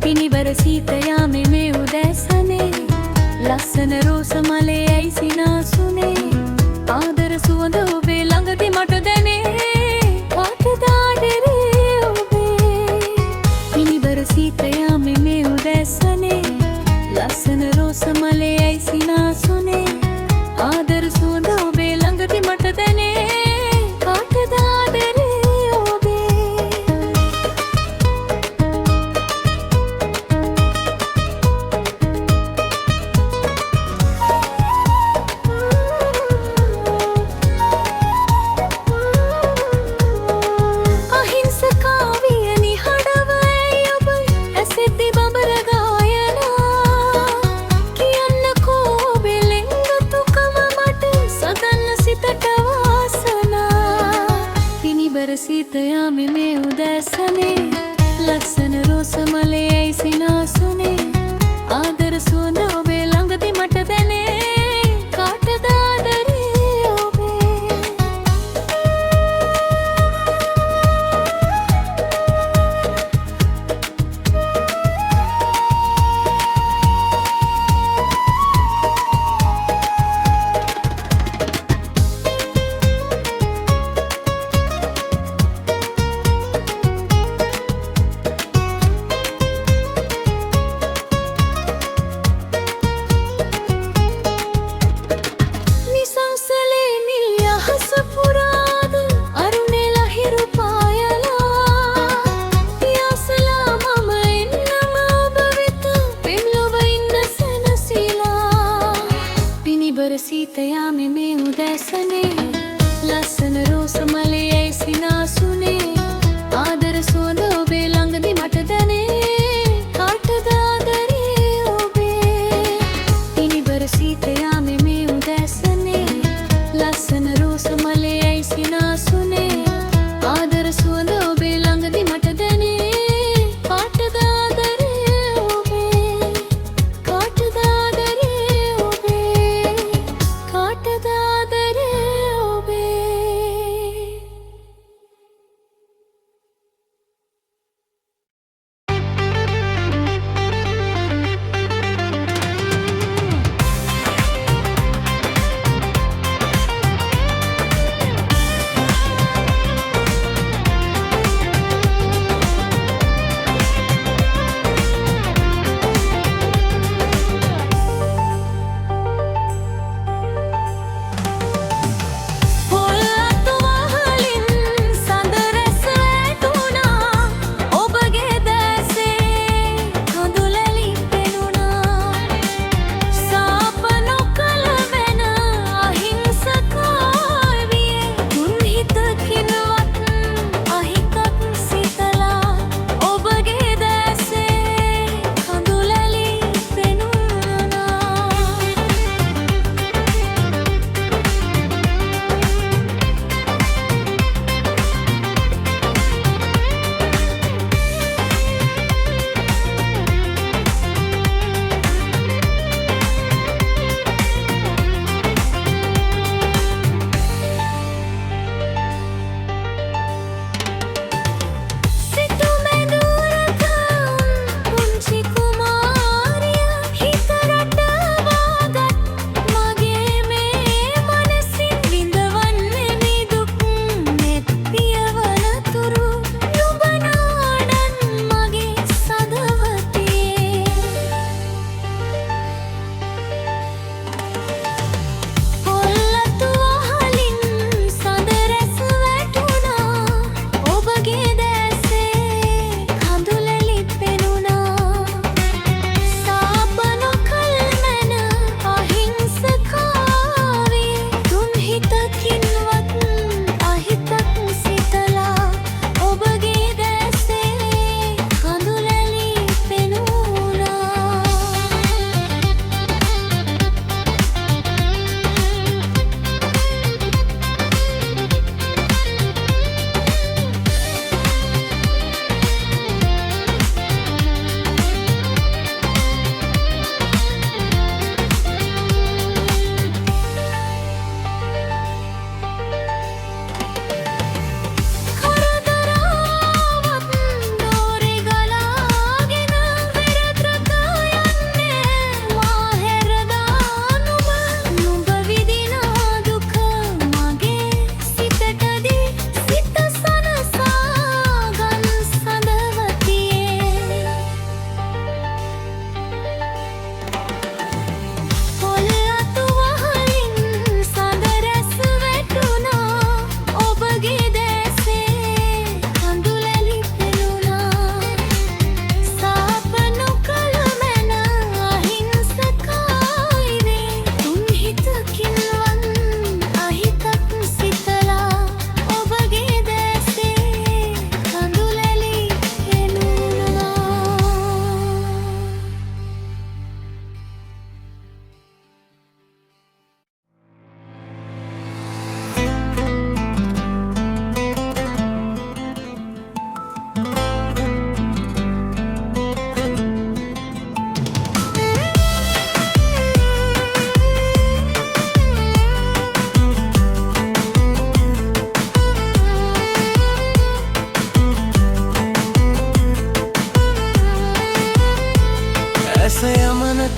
පිනිවර සීතයාමෙ මේ උදැසනේ ලස්සන රෝස මලේ ඇයි සිනාසුනේ ආදර සුවඳ ඔබේ ළඟදී මට දැනේ කාටද ආදරේ ඔබේ පිනිවර සීතයාමෙ මේ උදැසනේ ලස්සන රෝස මලේ ඇයි සිනාසුනේ ආදර සුවඳ ඔබේ ළඟදී මට දැනේ කාටද ආදරේ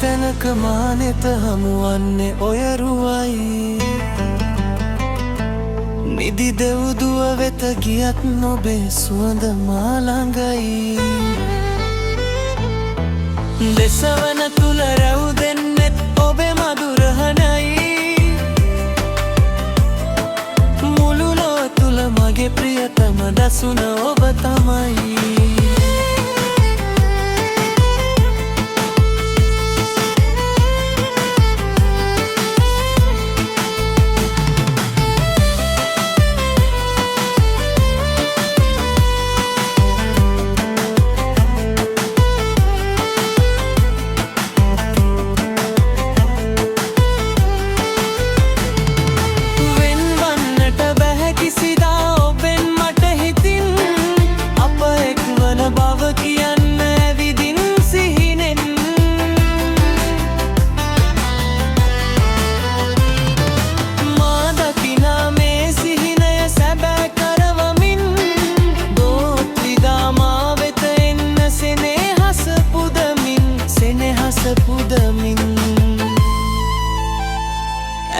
තැනක මානෙත හමුවන්නේ ඔය රුවයි. නිදි දෙව්දුව වෙත ගියත් නොබේ සුවඳ මා ළඟයි. දෙසවන තුල රැව් දෙන්නෙත් ඔබේ මధుරහනයි. මුළු ලොව තුල මගේ ප්‍රියතම දසුන ඔබ තමයි.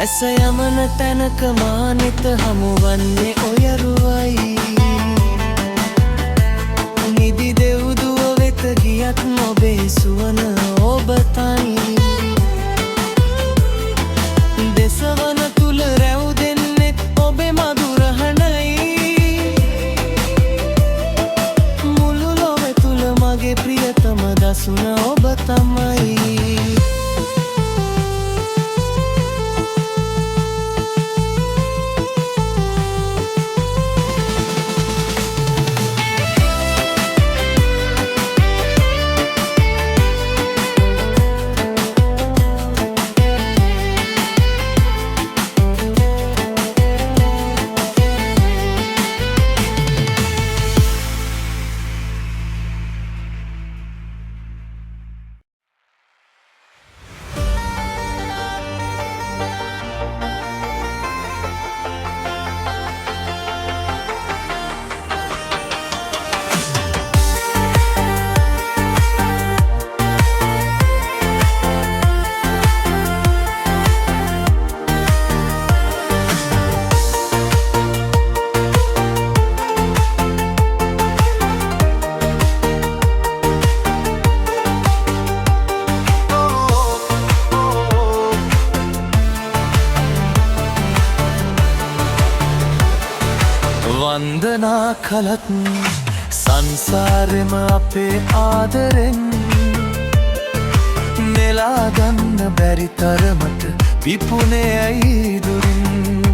ඇස යමන තැනක මානෙත හමුවන්නේ ඔය රුවයි. නිදි දෙව්දුව වෙත ගියත් නොබේ සුවන ඔබ තනි. දෙසවන තුල රැව් දෙන්නෙත් ඔබේ මధుරහනයි. මුළු ලොව තුල මගේ ප්‍රියතම දසුන ඔබ තමයි. වන්දනා කළත් සංසාරෙම අපේ ආදරෙන් නෙලා ගන්න බැරි තරමට පිපුනේ ඇයි දුරින්.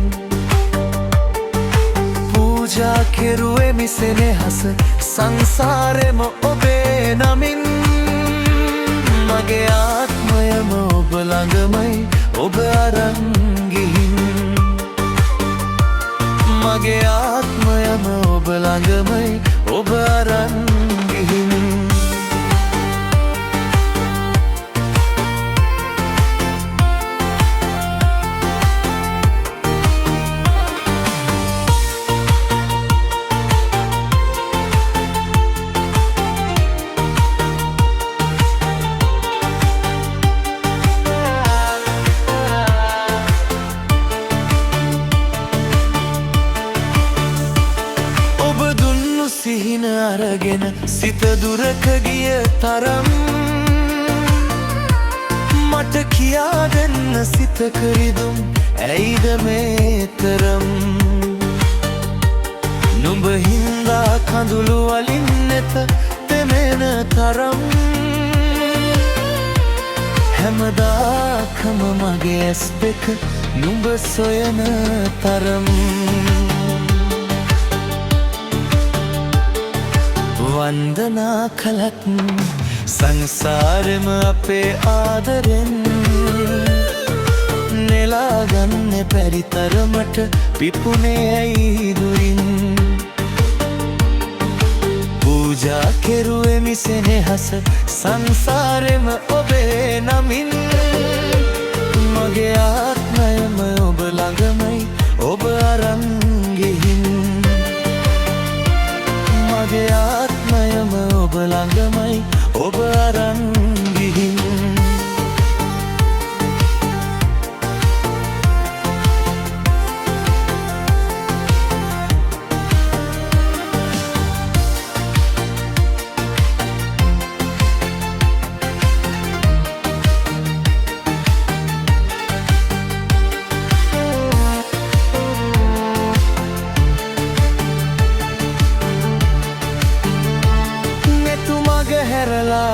පූජා කෙරුවේ මිසෙනෙහස සංසාරෙම ඔබේ නමින්. මගේ ආත්මයම ඔබ ළඟමයි ඔබ අරන් ගිහින්. මගේ ආත්මයම ඔබ ළඟමයි ඔබ අරන් ගිහින්. සිහින අරගෙන සිත දුරක ගිය තරම් මට කියා දෙන්න සිත කරිදුම් ඇයිද මේ තරම්. නුඹ හින්දා කඳුළු වලින් නෙත තෙමෙන තරම්. හැමදාකම මගේ ඇස් දෙක නුඹ සොයන තරම්. වන්දනා කළත් සංසාරෙම අපේ ආදරෙන් නෙලා ගන්න බැරි තරමට පිපුනේ ඇයි දුරින්. පූජා කෙරුවේ මිසෙනෙහස සංසාරෙම ඔබේ නමින්. මගේ ආත්මයම ඔබ ළඟමයි ඔබ අරන් ගිහින්. මගේ ආත්මයම ඔබ ළඟමයි ඔබ අරන් ගිහින්.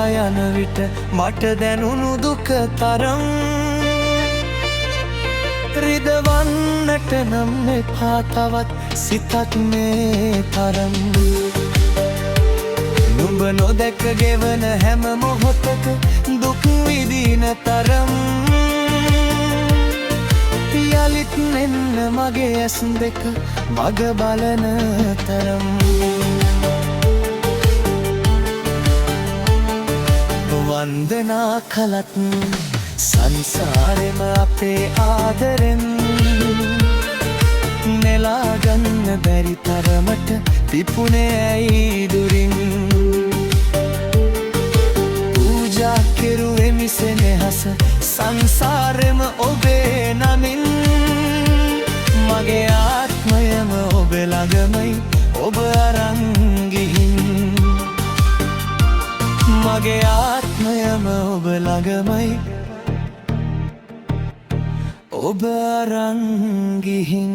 යන විට මට දැනුණු දුක තරම් රිදවන්නට නම් එපා තවත් සිතක් මේ තරම් නුඹ නොදැක ගෙවන හැම මොහොතක දුක් විඳින තරම් යලිත් මෙන්න මගේ ඇස් දෙක මග බලන තරම් වන්දනා කළත් සංසාරෙම අපේ ආදරෙන් නෙලා ගන්න බැරි තරමට පිපුණේ ඇයි දුරින් පූජා කෙරුවෙමි සෙනෙහස සංසාරෙම ඔබේ නමින් මගේ ආත්මයම ඔබ ළඟමයි ඔබ අරන් ගිහින් මගේ ආත්මයම ඔබ ළඟමයි ඔබ අරන් ගිහින්